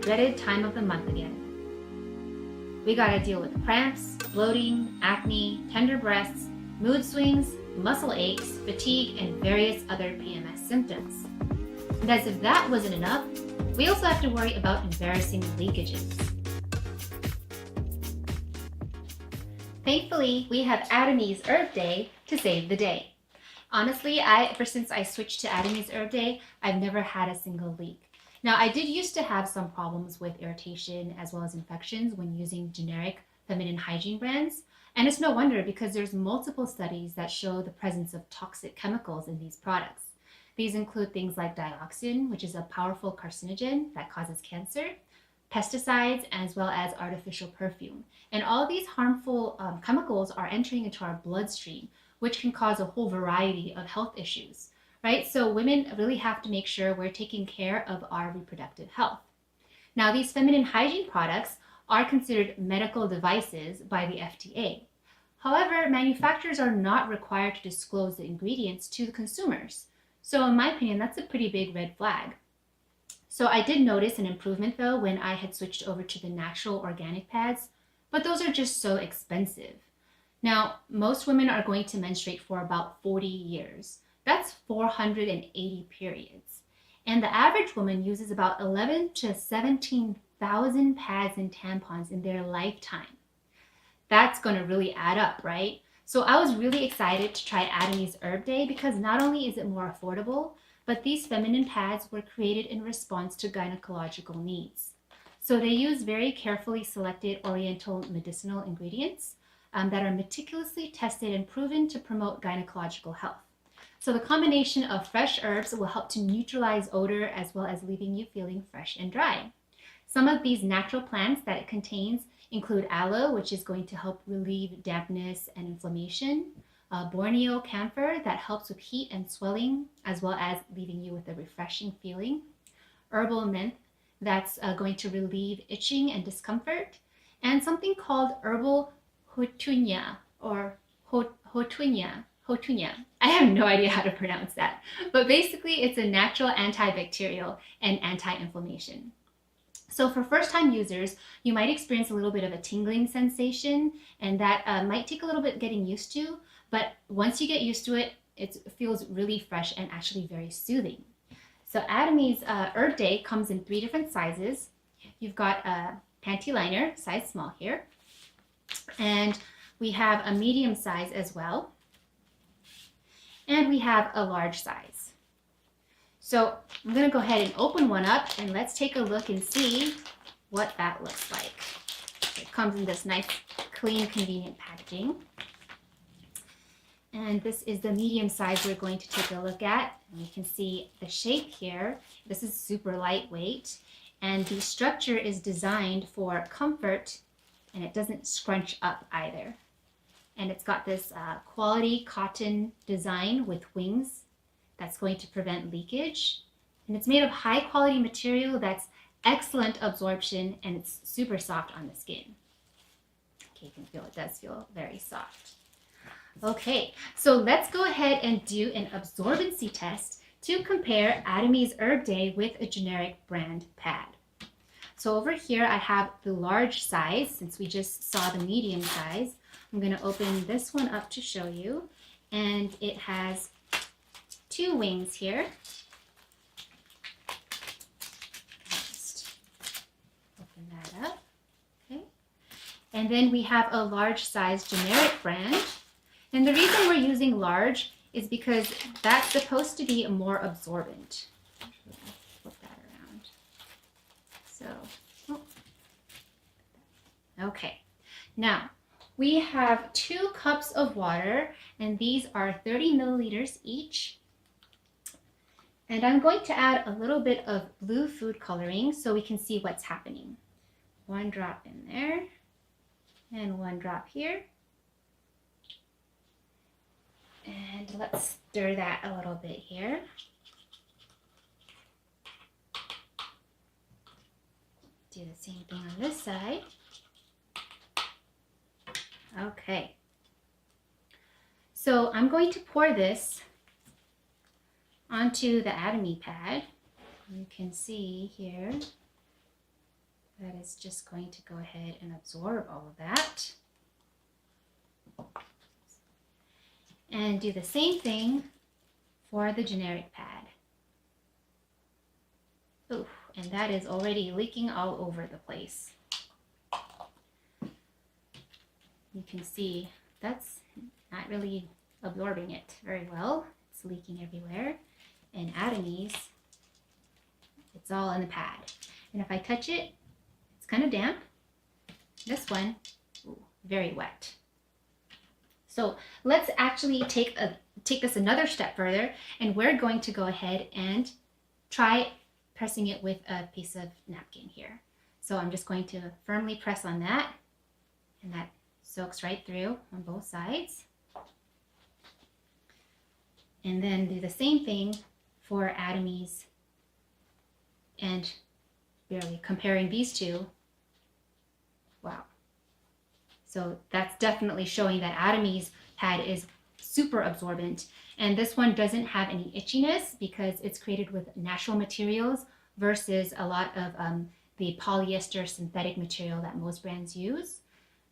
dreaded time of the month again. We gotta deal with cramps, bloating, acne, tender breasts, mood swings, muscle aches, fatigue, and various other PMS symptoms. And as if that wasn't enough, we also have to worry about embarrassing leakages. Thankfully, we have Adamy's Herb Day to save the day. Honestly, ever since I switched to Adamy's Herb Day, I've never had a single leak. Now, I did used to have some problems with irritation as well as infections when using generic feminine hygiene brands, and it's no wonder because there's multiple studies that show the presence of toxic chemicals in these products. These include things like dioxin, which is a powerful carcinogen that causes cancer, pesticides, as well as artificial perfume. And all of these harmful chemicals are entering into our bloodstream, which can cause a whole variety of health issues, right? So women really have to make sure we're taking care of our reproductive health. Now, these feminine hygiene products are considered medical devices by the FDA. However, manufacturers are not required to disclose the ingredients to the consumers. So in my opinion, that's a pretty big red flag. So I did notice an improvement though when I had switched over to the natural organic pads, but those are just so expensive. Now, most women are going to menstruate for about 40 years. That's 480 periods. And the average woman uses about 11 to 17,000 pads and tampons in their lifetime. That's going to really add up, right? So I was really excited to try Adamy's Herb Day because not only is it more affordable, but these feminine pads were created in response to gynecological needs. So they use very carefully selected oriental medicinal ingredients that are meticulously tested and proven to promote gynecological health. So the combination of fresh herbs will help to neutralize odor as well as leaving you feeling fresh and dry. Some of these natural plants that it contains include aloe, which is going to help relieve dampness and inflammation, Borneo camphor that helps with heat and swelling, as well as leaving you with a refreshing feeling, herbal mint that's going to relieve itching and discomfort, and something called herbal hotunia or hotunia. I have no idea how to pronounce that, but basically it's a natural antibacterial and anti-inflammation. So for first-time users, you might experience a little bit of a tingling sensation, and that might take a little bit getting used to, but once you get used to it, it feels really fresh and actually very soothing. So Adamy's Herb Day comes in 3 different sizes. You've got a panty liner, size small here, and we have a medium size as well, and we have a large size. So I'm going to go ahead and open one up and let's take a look and see what that looks like. It comes in this nice, clean, convenient packaging. And this is the medium size we're going to take a look at. And you can see the shape here. This is super lightweight. And the structure is designed for comfort, and it doesn't scrunch up either. And it's got this quality cotton design with wings that's going to prevent leakage. And it's made of high quality material that's excellent absorption, and it's super soft on the skin. Okay, you can feel it does feel very soft. Okay, so let's go ahead and do an absorbency test to compare Adamy's Herb Day with a generic brand pad. So over here I have the large size, since we just saw the medium size. I'm going to open this one up to show you, and it has 2 wings here. Just open that up. Okay. And then we have a large size generic brand. And the reason we're using large is because that's supposed to be more absorbent. Flip that around. So, okay. Now, we have 2 cups of water, and these are 30 milliliters each. And I'm going to add a little bit of blue food coloring so we can see what's happening. 1 drop in there, and 1 drop here. And let's stir that a little bit here. Do the same thing on this side. Okay. So I'm going to pour this onto the Adamy pad. You can see here that is just going to go ahead and absorb all of that. And do the same thing for the generic pad. Ooh, and that is already leaking all over the place. You can see that's not really absorbing it very well. It's leaking everywhere. And Atomies, it's all in the pad. And if I touch it, it's kind of damp. This one, ooh, very wet. So let's actually take this another step further, and we're going to go ahead and try pressing it with a piece of napkin here. So I'm just going to firmly press on that, and that soaks right through on both sides. And then do the same thing for Atomies, and barely comparing these two. Wow. So that's definitely showing that Atomies pad is super absorbent. And this one doesn't have any itchiness because it's created with natural materials versus a lot of the polyester synthetic material that most brands use.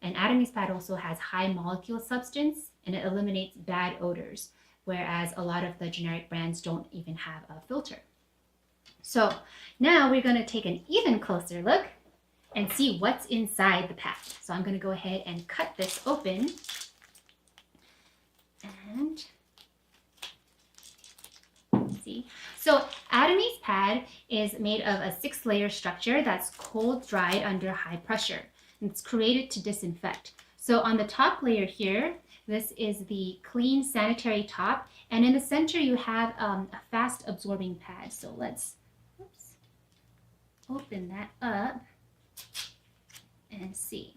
And Atomies pad also has high molecule substance, and it eliminates bad odors, whereas a lot of the generic brands don't even have a filter. So now we're going to take an even closer look and see what's inside the pad. So I'm going to go ahead and cut this open. And see. So Atomies pad is made of a 6-layer structure that's cold dried under high pressure. And it's created to disinfect. So on the top layer here, this is the clean sanitary top. And in the center, you have a fast absorbing pad. So let's open that up and see.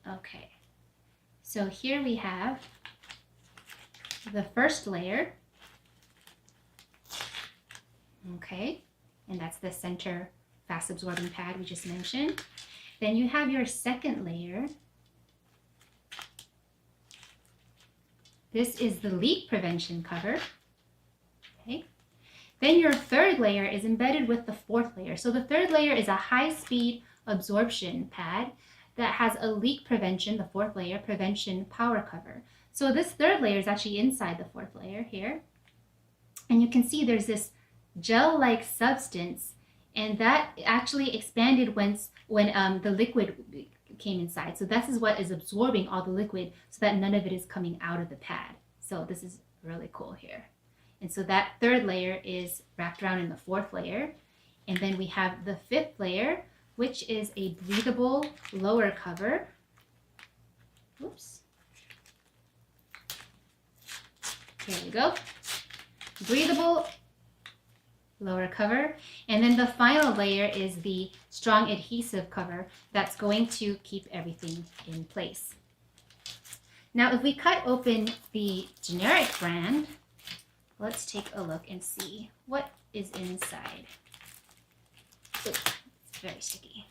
Okay, so here we have the first layer. Okay, and that's the center fast absorbing pad we just mentioned. Then you have your second layer. This is the leak prevention cover. Okay. Then your third layer is embedded with the fourth layer. So the third layer is a high-speed absorption pad that has a leak prevention, the fourth layer, prevention power cover. So this third layer is actually inside the fourth layer here. And you can see there's this gel-like substance, and that actually expanded when the liquid came inside. So this is what is absorbing all the liquid so that none of it is coming out of the pad. So this is really cool here. And so that third layer is wrapped around in the fourth layer. And then we have the fifth layer, which is a breathable lower cover. Oops. Here we go. Breathable lower cover. And then the final layer is the strong adhesive cover that's going to keep everything in place. Now, if we cut open the generic brand, let's take a look and see what is inside. Ooh, it's very sticky.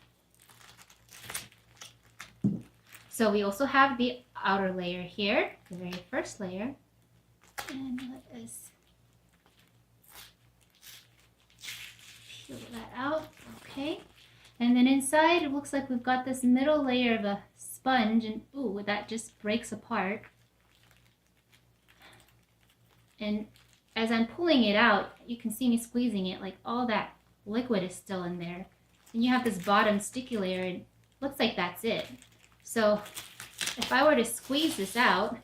So we also have the outer layer here, the very first layer. And let us peel that out. Okay. And then inside, it looks like we've got this middle layer of a sponge, and ooh, that just breaks apart. And as I'm pulling it out, you can see me squeezing it, like all that liquid is still in there. And you have this bottom sticky layer, and it looks like that's it. So if I were to squeeze this out,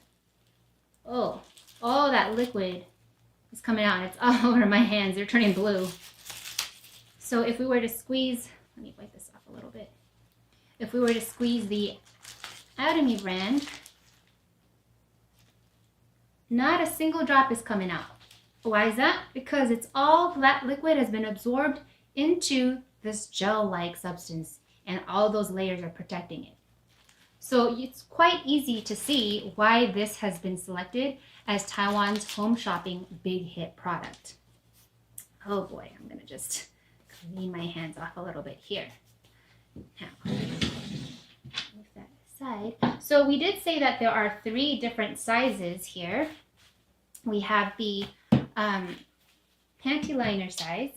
oh, all that liquid is coming out, and it's all over my hands. They're turning blue. So if we were to squeeze, let me wipe this off a little bit. If we were to squeeze the Atomy brand, not a single drop is coming out. Why is that? Because it's all that liquid has been absorbed into this gel-like substance, and all those layers are protecting it. So it's quite easy to see why this has been selected as Taiwan's home shopping big hit product. Oh boy, I'm gonna just clean my hands off a little bit here. Now, move that aside. So we did say that there are 3 different sizes here. We have the panty liner size,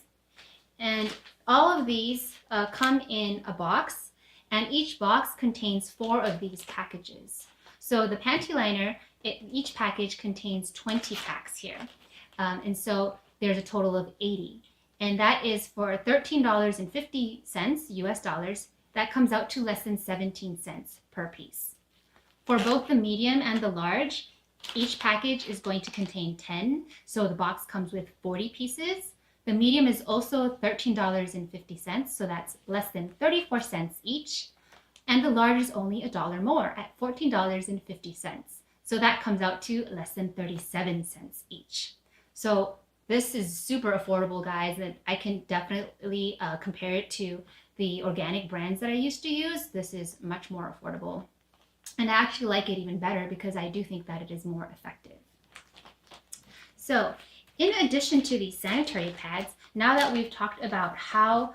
And all of these come in a box, and each box contains 4 of these packages. So the panty liner, each package contains 20 packs here. And so there's a total of 80. And that is for $13.50 US dollars. That comes out to less than 17 cents per piece. For both the medium and the large, each package is going to contain 10. So the box comes with 40 pieces. The medium is also $13.50, so that's less than 34 cents each. And the large is only $1 more at $14.50. So that comes out to less than 37 cents each. So this is super affordable, guys, and I can definitely compare it to the organic brands that I used to use. This is much more affordable. And I actually like it even better because I do think that it is more effective. So in addition to these sanitary pads, now that we've talked about how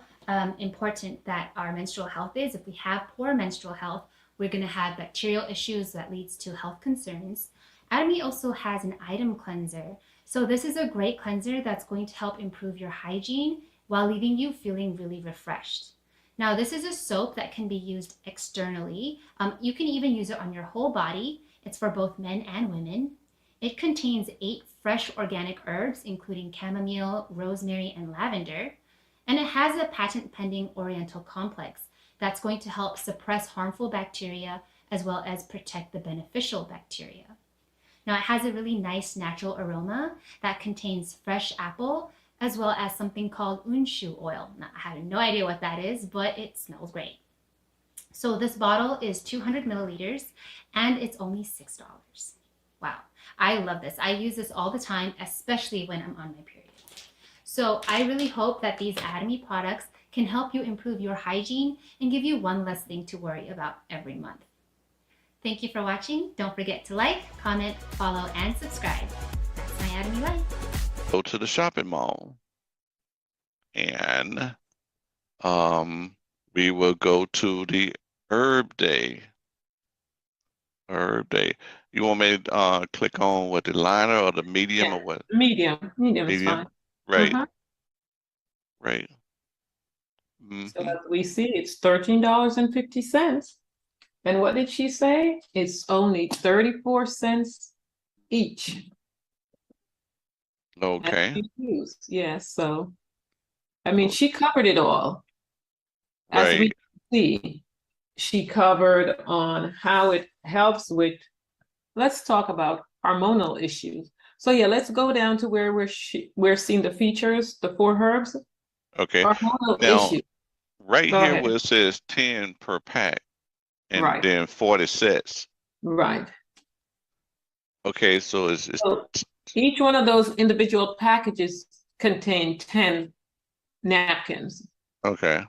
important that our menstrual health is, if we have poor menstrual health, we're going to have bacterial issues that leads to health concerns. Atomy also has an item cleanser. So this is a great cleanser that's going to help improve your hygiene while leaving you feeling really refreshed. Now, this is a soap that can be used externally. You can even use it on your whole body. It's for both men and women. It contains 8 fresh organic herbs, including chamomile, rosemary, and lavender. And it has a patent-pending oriental complex that's going to help suppress harmful bacteria as well as protect the beneficial bacteria. Now, it has a really nice natural aroma that contains fresh apple, as well as something called unshu oil. Now, I have no idea what that is, but it smells great. So this bottle is 200 milliliters, and it's only $6. Wow, I love this. I use this all the time, especially when I'm on my period. So I really hope that these Atomy products can help you improve your hygiene and give you one less thing to worry about every month. Thank you for watching. Don't forget to like, comment, follow, and subscribe. That's my Atomy life. Go to the shopping mall, and we will go to the Herb Day. Herb Day. You want me to click on what, the liner or the medium, or what? Medium. Medium is fine. Right. Right. So as we see, it's $13.50. And what did she say? It's only 34 cents each. Okay. Yes, so I mean, she covered it all. As Right. we see, she covered on how it helps with, let's talk about hormonal issues. So yeah, let's go down to where we're seeing the features, the 4 herbs. Okay. Hormonal Now, issues. right Go here ahead. where it says 10 per pack, and Right. then 40 sets. Right. Okay, so it's So each one of those individual packages contain 10 napkins. okay.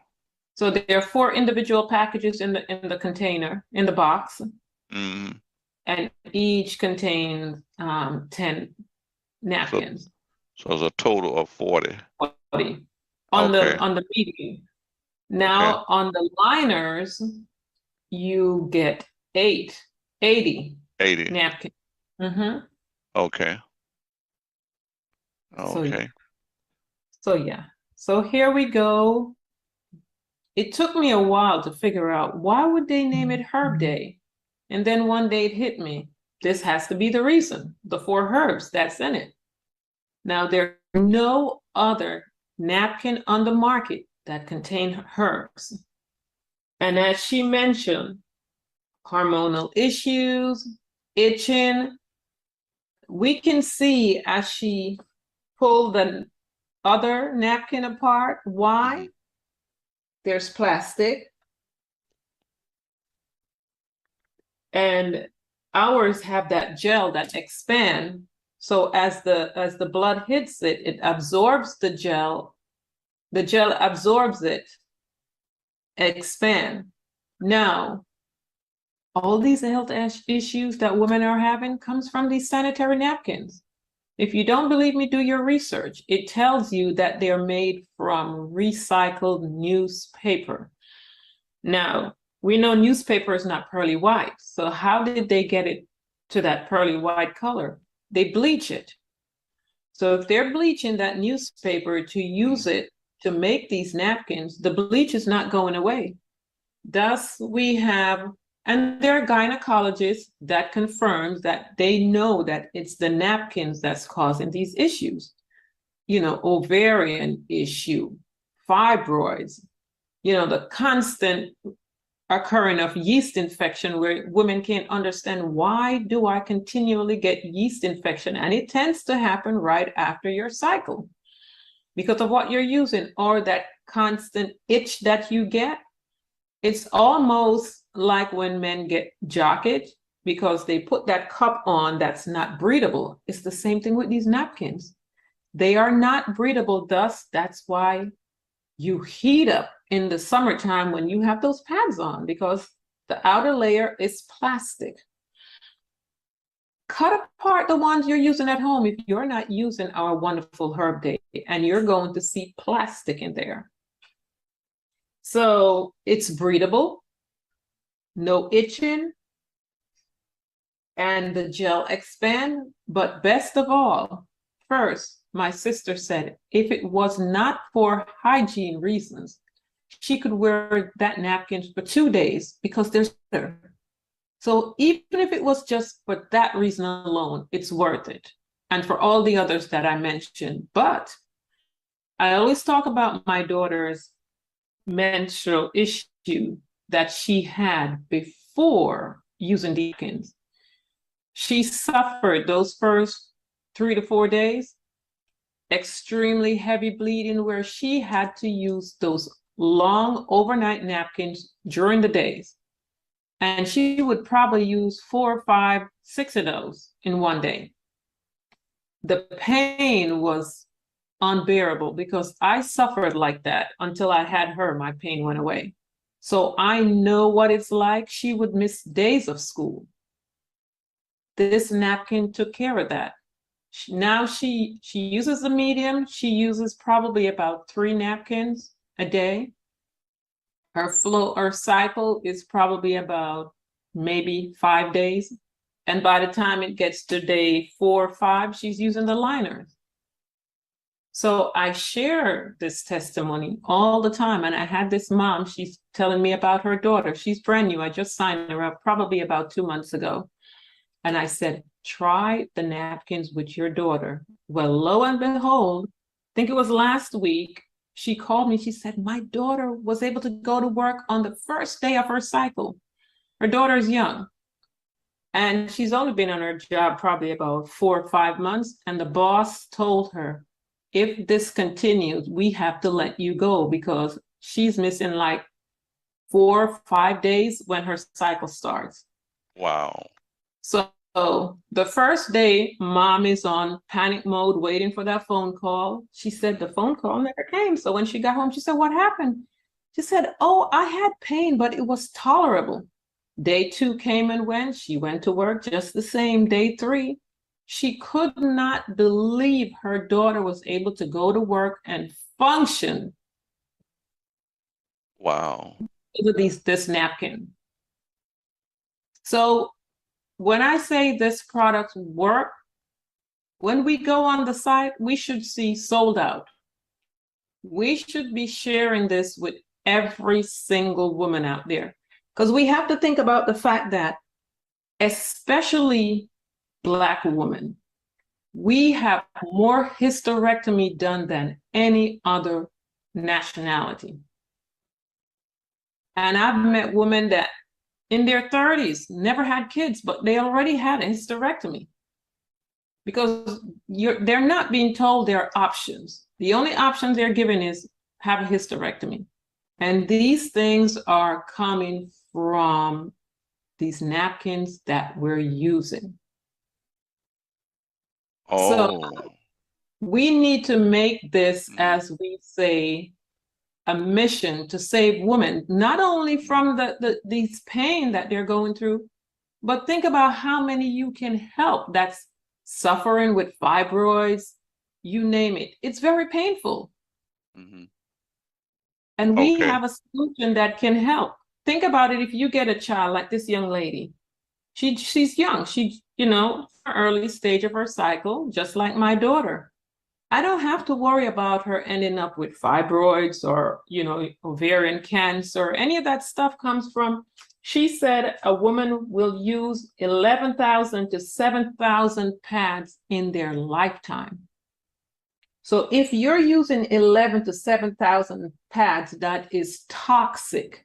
So there are 4 individual packages in the container, in the box, Mm-hmm. and each contains 10 napkins. So it's a total of 40. 40 Okay. on the medium. Now on the liners, you get 80 80. napkins. Okay. Okay. So yeah. So here we go. It took me a while to figure out, why would they name it Herb Day? And then one day it hit me. This has to be the reason. The 4 herbs that's in it. Now there are no other napkin on the market that contain herbs. And as she mentioned, hormonal issues, itching. We can see as she pulled the other napkin apart, why? There's plastic. And ours have that gel that expands. So as the blood hits it, it absorbs the gel. The gel absorbs it, expand. Now, all these health issues that women are having comes from these sanitary napkins. If you don't believe me, do your research. It tells you that they're made from recycled newspaper. Now, we know newspaper is not pearly white. So how did they get it to that pearly white color? They bleach it. So if they're bleaching that newspaper to use it to make these napkins, the bleach is not going away. Thus, we have, and there are gynecologists that confirms that they know that it's the napkins that's causing these issues. You know, ovarian issue, fibroids, you know, the constant occurring of yeast infection where women can't understand, why do I continually get yeast infection? And it tends to happen right after your cycle because of what you're using, or that constant itch that you get. It's almost like when men get jock itch because they put that cup on that's not breathable. It's the same thing with these napkins. They are not breathable, thus that's why you heat up in the summertime when you have those pads on, because the outer layer is plastic. Cut apart the ones you're using at home if you're not using our wonderful Herb Day, and you're going to see plastic in there. So it's breathable, no itching, and the gel expand. But best of all, first, my sister said, if it was not for hygiene reasons, she could wear that napkin for 2 days because they're better. So even if it was just for that reason alone, it's worth it. And for all the others that I mentioned. But I always talk about my daughter's menstrual issue that she had before using the napkins. She suffered those first 3 to 4 days, extremely heavy bleeding, where she had to use those long overnight napkins during the days. And she would probably use 4, 5, 6 of those in one day. The pain was unbearable because I suffered like that until I had her. My pain went away. So I know what it's like. She would miss days of school. This napkin took care of that. Now she uses the medium. She uses probably about 3 napkins a day. Her cycle is probably about maybe 5 days. And by the time it gets to day 4 or 5, she's using the liners. So I share this testimony all the time. And I had this mom, she's telling me about her daughter. She's brand new. I just signed her up probably about 2 months ago. And I said, try the napkins with your daughter. Well, lo and behold, I think it was last week, she called me. She said, my daughter was able to go to work on the first day of her cycle. Her daughter's young. And she's only been on her job probably about 4 or 5 months. And the boss told her, if this continues, we have to let you go because she's missing like 4 or 5 days when her cycle starts. Wow. So the first day, mom is on panic mode, waiting for that phone call. She said the phone call never came. So when she got home, she said, what happened? She said, oh, I had pain, but it was tolerable. Day 2 came and went. She went to work just the same. Day 3, she could not believe her daughter was able to go to work and function. Wow. With this napkin. So when I say this product work, when we go on the site, we should see sold out. We should be sharing this with every single woman out there, because we have to think about the fact that, especially Black women, we have more hysterectomy done than any other nationality. And I've met women that in their 30s, never had kids, but they already had a hysterectomy because they're not being told there are options. The only options they're given is have a hysterectomy. And these things are coming from these napkins that we're using. Oh. So we need to make this, as we say, a mission to save women, not only from these pain that they're going through, but think about how many you can help that's suffering with fibroids, you name it. It's very painful. Mm-hmm. And we have a solution that can help. Think about it. If you get a child like this young lady, she's young. She, her early stage of her cycle, just like my daughter. I don't have to worry about her ending up with fibroids or, ovarian cancer. Any of that stuff comes from, she said a woman will use 11,000 to 7,000 pads in their lifetime. So if you're using 11 to 7,000 pads, that is toxic.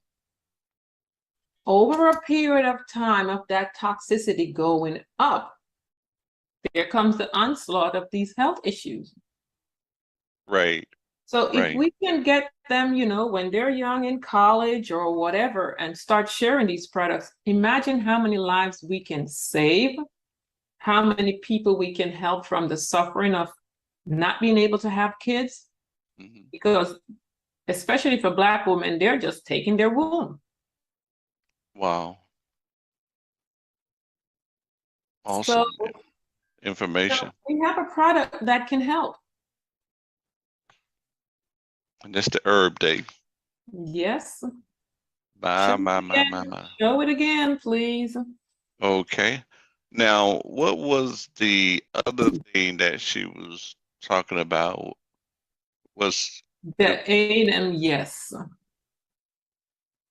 Over a period of time of that toxicity going up, there comes the onslaught of these health issues. Right. So if Right. we can get them, when they're young in college or whatever, and start sharing these products, imagine how many lives we can save, how many people we can help from the suffering of not being able to have kids. Mhm. Because especially for Black women, they're just taking their womb. Wow. So Awesome information. we have a product that can help. And that's the herb day. Yes. My, my, my, my, my. Show it again, please. Okay. Now, what was the other thing that she was talking about? Was The aid and yes.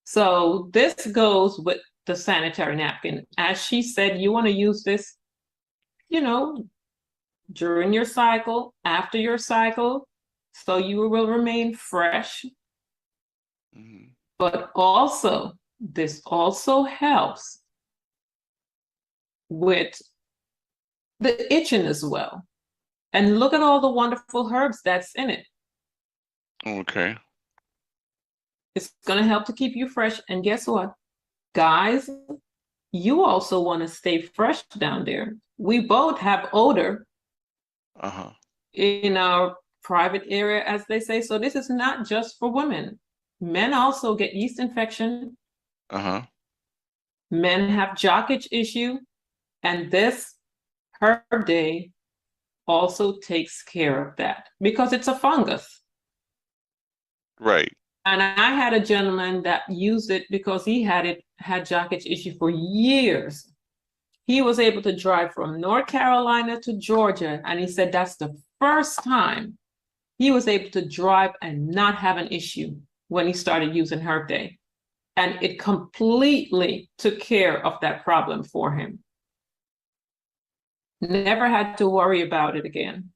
So this goes with the sanitary napkin. As she said, you want to use this, during your cycle, after your cycle, so you will remain fresh. Mhm. But also, this also helps with the itching as well. And look at all the wonderful herbs that's in it. Okay. It's going to help to keep you fresh. And guess what? Guys, you also want to stay fresh down there. We both have odor Uh-huh. in our private area, as they say. So this is not just for women. Men also get yeast infection. Uh-huh. Men have jock itch issue. And this herb day also takes care of that because it's a fungus. Right. And I had a gentleman that used it because he had jock itch issue for years. He was able to drive from North Carolina to Georgia, and he said that's the first time he was able to drive and not have an issue when he started using Herb Day. And it completely took care of that problem for him. Never had to worry about it again.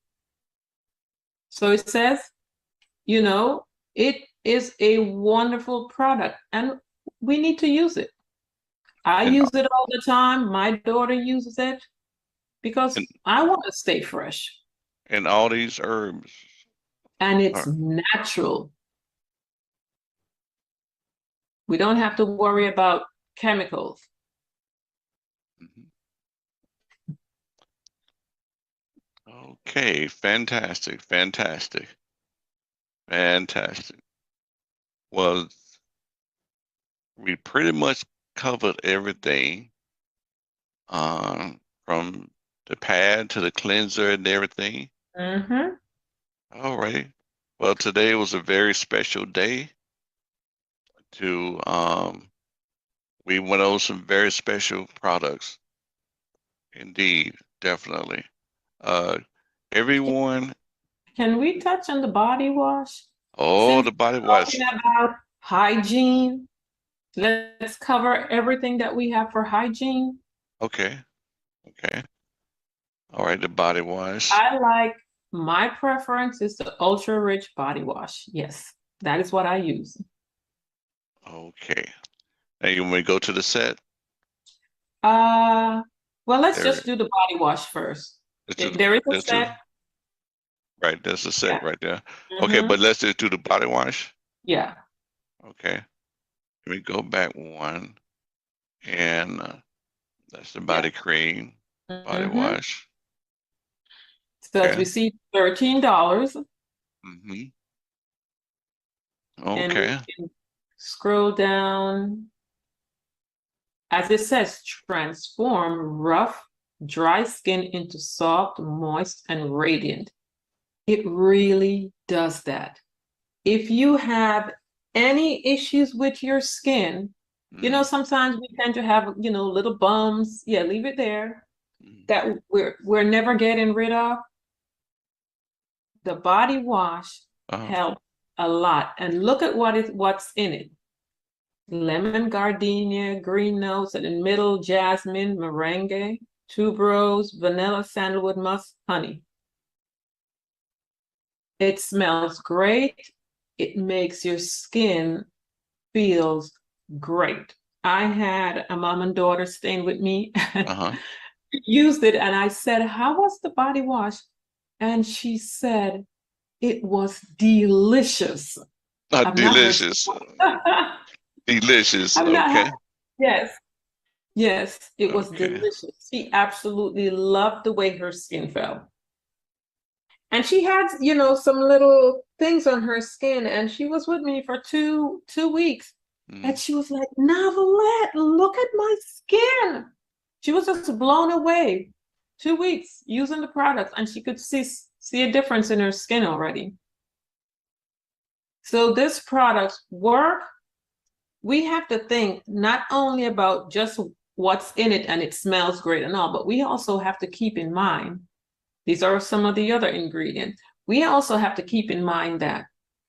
So it says, it is a wonderful product and we need to use it. I And use it all the time. My daughter uses it because and, I want to stay fresh. and all these herbs And it's are natural. We don't have to worry about chemicals. Mhm. Okay, fantastic, fantastic, fantastic. Well, we pretty much covered everything, from the pad to the cleanser and everything. Mm-hmm. All right. Well, today was a very special day to we went over some very special products. Indeed, definitely. Uh everyone, Can we touch on the body wash? oh, Since the body we're talking wash. about hygiene, let's cover everything that we have for hygiene. Okay. Okay. All right, the body wash. My preference is the ultra rich body wash. Yes, that is what I use. Okay. Now you want me to go to the set? Well, let's There, just do the body wash first. let's do There is a let's do set. right, that's the Yeah. set right there. Okay, Mm-hmm. but let's just do the body wash. Yeah. Okay. Let me go back one, and that's the Yeah. body cream, body Mm-hmm. wash. So as Okay. we see, $13. Mm-hmm. And we Okay. can scroll down. As it says, transform rough, dry skin into soft, moist, and radiant. It really does that. If you have any issues with your skin, Mm-hmm. sometimes we tend to have, little bumps. Yeah, leave it there Mm-hmm. that we're never getting rid of. the body wash Uh-huh. helps a lot. And look at what's in it. Lemon gardenia, green notes, and in middle, jasmine, merengue, tuberose, vanilla, sandalwood musk, honey. It smells great. It makes your skin feels great. I had a mom and daughter staying with me and Uh-huh. used it, and I said, "How was the body wash?" And she said, "It was delicious." I've not heard. Delicious. Delicious. I've not Okay. had. Yes, yes, it was Okay. delicious. She absolutely loved the way her skin felt. And she had, some little things on her skin, and she was with me for two weeks. And she was like, "Novelette, look at my skin." She was just blown away. 2 weeks using the product, and she could see a difference in her skin already. So this product work, we have to think not only about just what's in it and it smells great and all, but we also have to keep in mind, these are some of the other ingredients. We also have to keep in mind that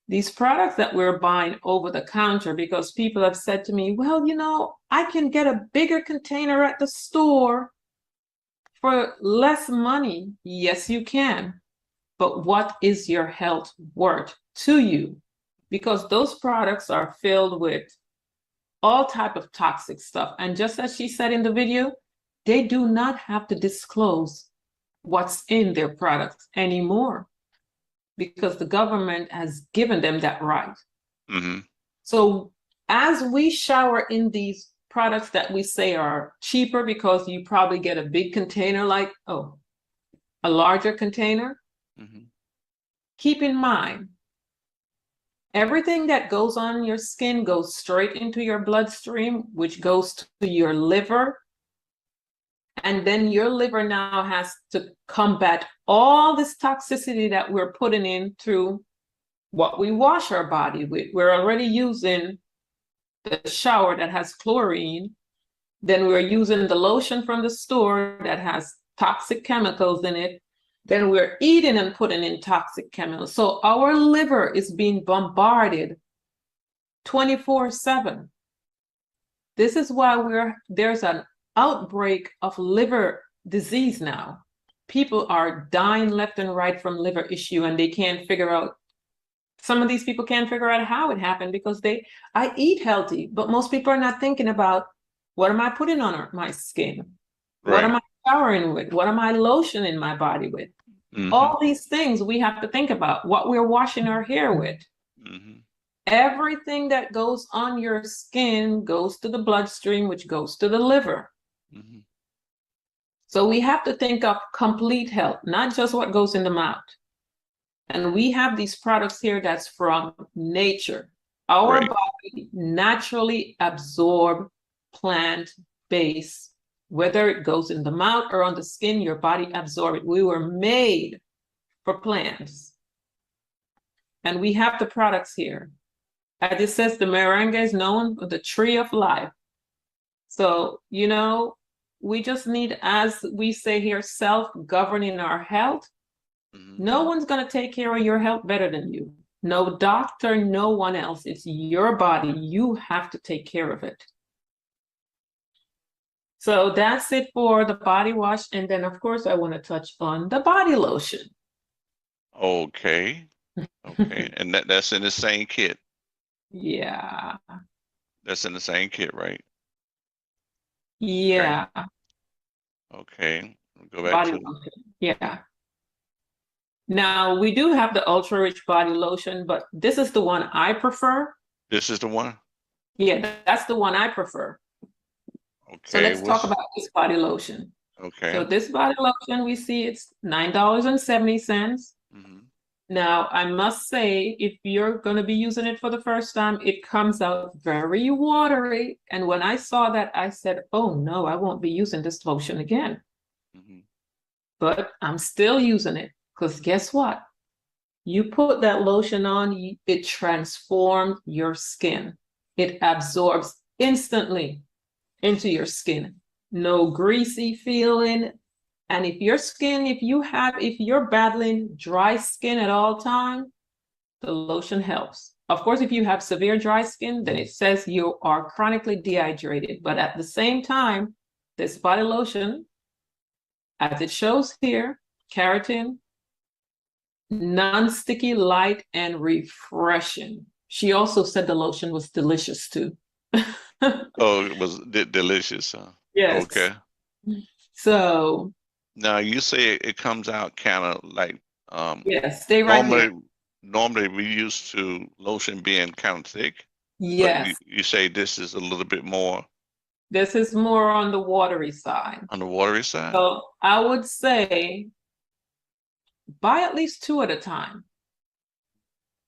these products that we're buying over the counter, because people have said to me, "Well, I can get a bigger container at the store for less money." Yes, you can. But what is your health worth to you? Because those products are filled with all type of toxic stuff. And just as she said in the video, they do not have to disclose what's in their products anymore because the government has given them that right. Mm-hmm. So as we shower in these products that we say are cheaper because you probably get a big container, like, a larger container, Mm-hmm. keep in mind, everything that goes on your skin goes straight into your bloodstream, which goes to your liver. And then your liver now has to combat all this toxicity that we're putting in through what we wash our body with. We're already using the shower that has chlorine. Then we're using the lotion from the store that has toxic chemicals in it. Then we're eating and putting in toxic chemicals. So our liver is being bombarded 24/7. This is why there's an outbreak of liver disease now. People are dying left and right from liver issue, and they can't figure out, some of these people can't figure out how it happened because I eat healthy, but most people are not thinking about, what am I putting on my skin? Right. What am I showering with? What am I lotioning my body with? Mm-hmm. All these things we have to think about, what we're washing our hair with. Mm-hmm. Everything that goes on your skin goes to the bloodstream, which goes to the liver. Mm-hmm. So we have to think of complete health, not just what goes in the mouth. And we have these products here that's from nature. Our Right. body naturally absorb plant-based, whether it goes in the mouth or on the skin, your body absorbs it. We were made for plants. And we have the products here. As it says, the merengue is known for the tree of life. So, we just need, as we say here, self-governing our health. Mm-hmm. No one's going to take care of your health better than you. No doctor, no one else. It's your body. You have to take care of it. So that's it for the body wash. And then, of course, I want to touch on the body lotion. Okay. Okay. And that's in the same kit. Yeah. That's in the same kit, right? Yeah. Okay. Go back Body to lotion. Yeah. Now, we do have the ultra rich body lotion, but this is the one I prefer. this is the one. Yeah, that's the one I prefer. Okay. So let's talk about this body lotion. Okay. So this body lotion, we see it's $9.70. Mm-hmm. Now, I must say, if you're going to be using it for the first time, it comes out very watery. And when I saw that, I said, "Oh no, I won't be using this lotion again." Mm-hmm. But I'm still using it because guess what? You put that lotion on, it transforms your skin. It absorbs instantly into your skin. No greasy feeling. And if your skin, if you're battling dry skin at all time, the lotion helps. Of course, if you have severe dry skin, then it says you are chronically dehydrated. But at the same time, this body lotion, as it shows here, keratin, non-sticky, light, and refreshing. She also said the lotion was delicious too. Oh, it was delicious, huh? Yes. Okay. So Now you say it comes out kind of like yes, stay right here. normally we used to lotion being kind of thick, but Yes, you say this is a little bit more this is more on the watery side. on the watery side. So I would say buy at least 2 at a time.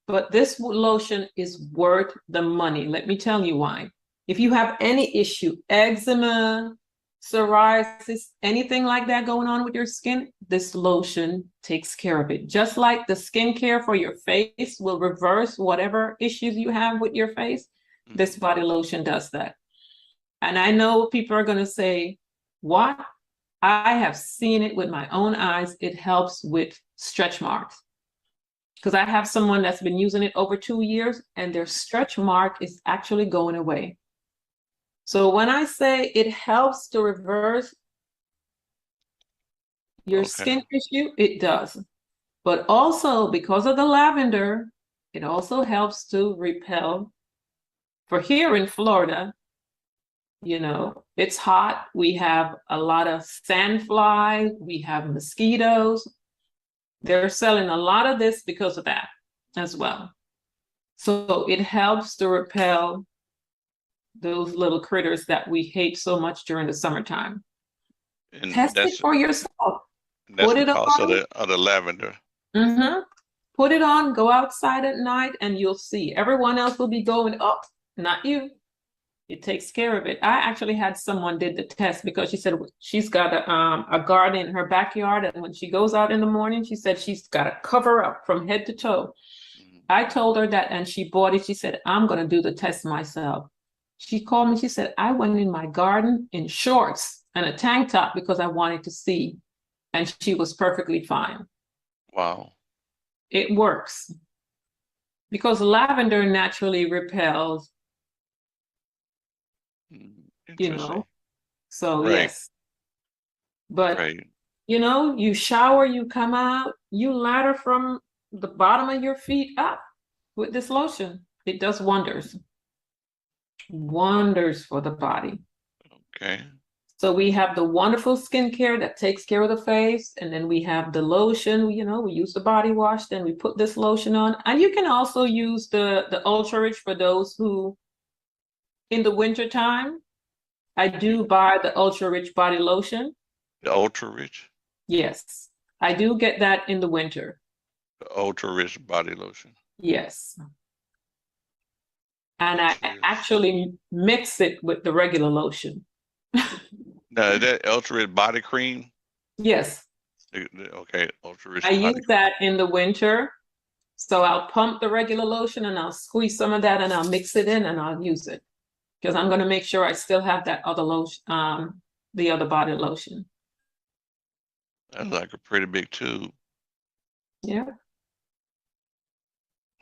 But this lotion is worth the money. Let me tell you why. If you have any issue, eczema, psoriasis, anything like that going on with your skin, this lotion takes care of it. Just like the skincare for your face will reverse whatever issues you have with your face, this body lotion does that. And I know people are going to say, what? I have seen it with my own eyes. It helps with stretch marks. Because I have someone that's been using it over 2 years and their stretch mark is actually going away. So when I say it helps to reverse your skin issue, it does. But also because of the lavender, it also helps to repel. For here in Florida, you know, it's hot. We have a lot of sandflies. We have mosquitoes. They're selling a lot of this because of that as well. So it helps to repel those little critters that we hate so much during the summertime. And Test it for yourself. That's Put it because on. of the lavender. Put it on, go outside at night, and you'll see. Everyone else will be going, oh, not you. It takes care of it. I actually had someone did the test because she said she's got a garden in her backyard, and when she goes out in the morning, she said she's got to cover up from head to toe. I told her that, and she bought it. She said, I'm going to do the test myself. She called me. She said, I went in my garden in shorts and a tank top because I wanted to see, and she was perfectly fine. Wow. It works because lavender naturally repels. You know, so right. yes, but right. you know, you shower, you come out, you ladder from the bottom of your feet up with this lotion. It does wonders for the body. Okay. So we have the wonderful skincare that takes care of the face, and then we have the lotion. You know, we use the body wash, then we put this lotion on, and you can also use the ultra rich for those who in the winter time. I do buy the ultra rich body lotion. The ultra rich? Yes, I do get that in the winter. The ultra rich body lotion. Yes. And I actually mix it with the regular lotion. Now, that ultra rich body cream? Yes. Okay, ultra rich. I use that in the winter. So I'll pump the regular lotion and I'll squeeze some of that and I'll mix it in and I'll use it. Because I'm going to make sure I still have that other lotion, the other body lotion. That's like a pretty big tube. Yeah.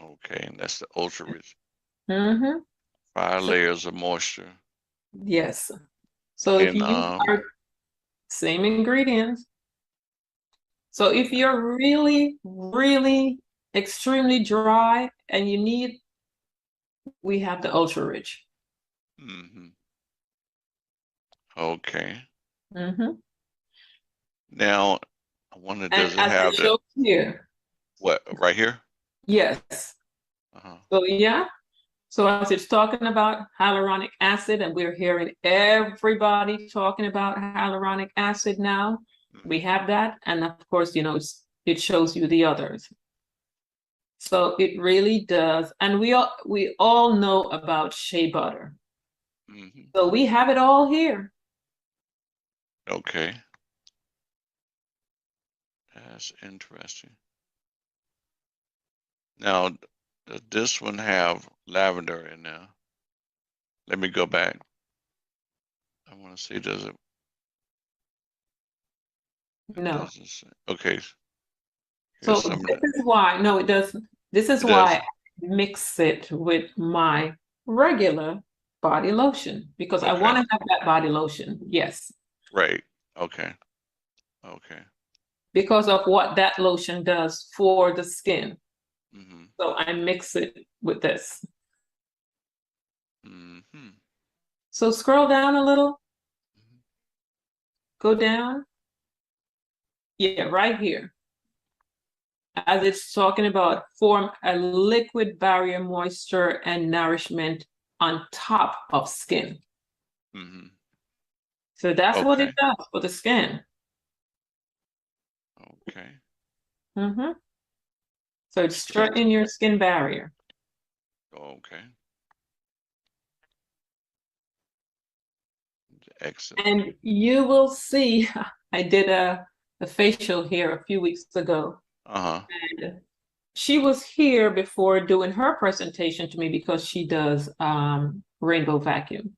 Okay, and that's the ultra rich. 5 layers of moisture. Yes. So if you use same ingredients. So if you're really, really extremely dry and you need, we have the ultra rich. Okay. Now, I wonder, does it as have shows here? What, right here? Yes. So yeah. So as it's talking about hyaluronic acid, and we're hearing everybody talking about hyaluronic acid now. We have that, and of course, you know, it shows you the others. So it really does, and we all know about shea butter. So we have it all here. Okay. That's interesting. Now, does this one have lavender in there? Let me go back. I want to see, does it? No. Doesn't say. Okay. So Here's some of this the, is why, no, it doesn't. This is it why does. I mix it with my regular body lotion because I Okay. want to have that body lotion. Yes. Right. Okay. Okay. Because of what that lotion does for the skin. Mm-hmm. So I mix it with this. Mm-hmm. So scroll down a little, go down. Yeah, right here. As it's talking about form a liquid barrier moisture and nourishment on top of skin. Mm-hmm. So that's what it Okay. does for the skin. Okay. Mm-hmm. So it's strengthening your skin barrier. Okay. Excellent. And you will see, I did a facial here a few weeks ago. Uh-huh. And she was here before doing her presentation to me because she does rainbow vacuum.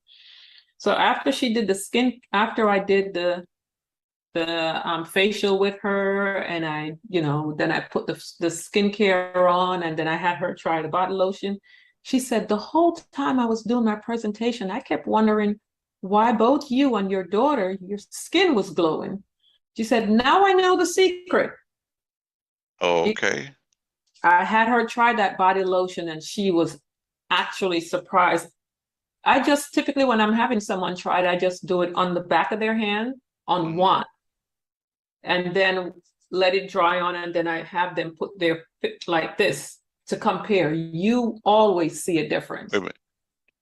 So after she did the skin, after I did the facial with her, and I, then I put the skincare on, and then I had her try the body lotion. She said the whole time I was doing my presentation, I kept wondering why both you and your daughter, your skin was glowing. She said, now I know the secret. Okay. I had her try that body lotion and she was actually surprised. I just typically, when I'm having someone try it, I just do it on the back of their hand on Mhm. one and then let it dry on. And then I have them put their like this to compare. You always see a difference. Wait a minute.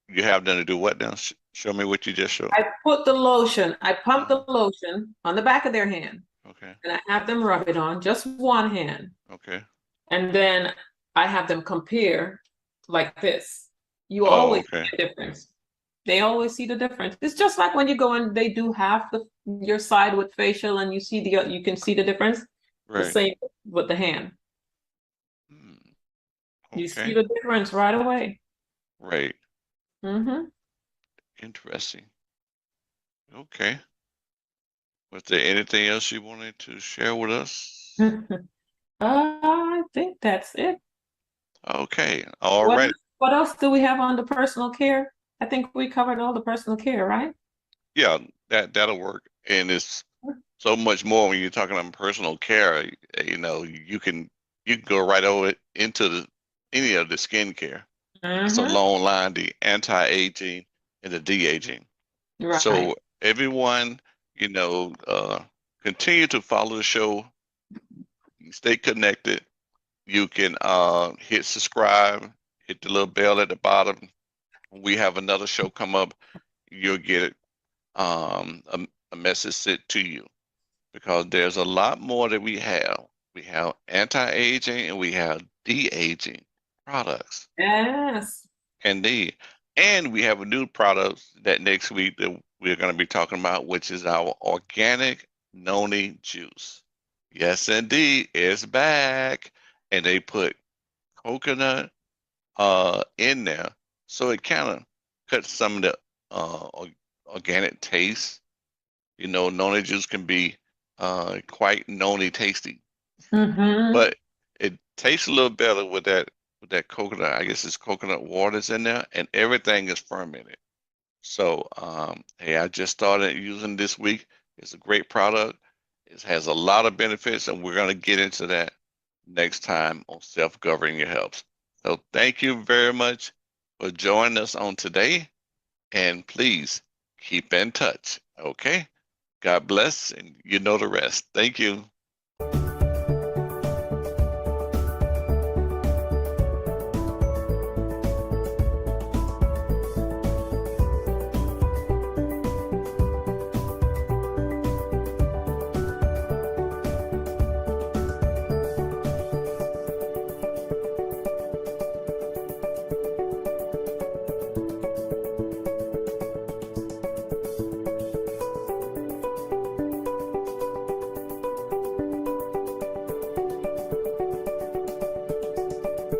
You have them to do what now? Show me what you just showed. I put the lotion, I pump the lotion on the back of their hand Okay. and I have them rub it on just one hand. Okay. And then I have them compare like this. You Oh, always okay. see a difference. They always see the difference. It's just like when you go and they do half your side with facial and you can see the difference. The Right. same with the hand. Hmm. You see Okay. the difference right away. Right. Mm-hmm. Interesting. Okay. Was there anything else you wanted to share with us? I think that's it. Okay. All What right. what else do we have on the personal care? I think we covered all the personal care, right? Yeah, that'll work. And it's so much more when you're talking about personal care. You can go right over it into any of the skincare. It's Mm-hmm. along line the anti-aging and the de-aging. Right. So everyone, continue to follow the show. Stay connected. You can hit subscribe, hit the little bell at the bottom. When we have another show come up, you'll get a message sent to you because there's a lot more that we have. We have anti-aging and we have de-aging products. Yes. Indeed. And we have a new product that next week that we're going to be talking about, which is our organic Noni juice. Yes, indeed, it's back. And they put coconut in there. So it kind of cuts some of the organic taste. Noni juice can be quite noni tasty, Mm-hmm. but it tastes a little better with that coconut. I guess it's coconut waters in there, and everything is fermented. So, hey, I just started using this week. It's a great product. It has a lot of benefits, and we're going to get into that next time on Self-Governing Your Health. So, thank you very much for joining us on today, and please keep in touch. Okay? God bless, and you know the rest. Thank you.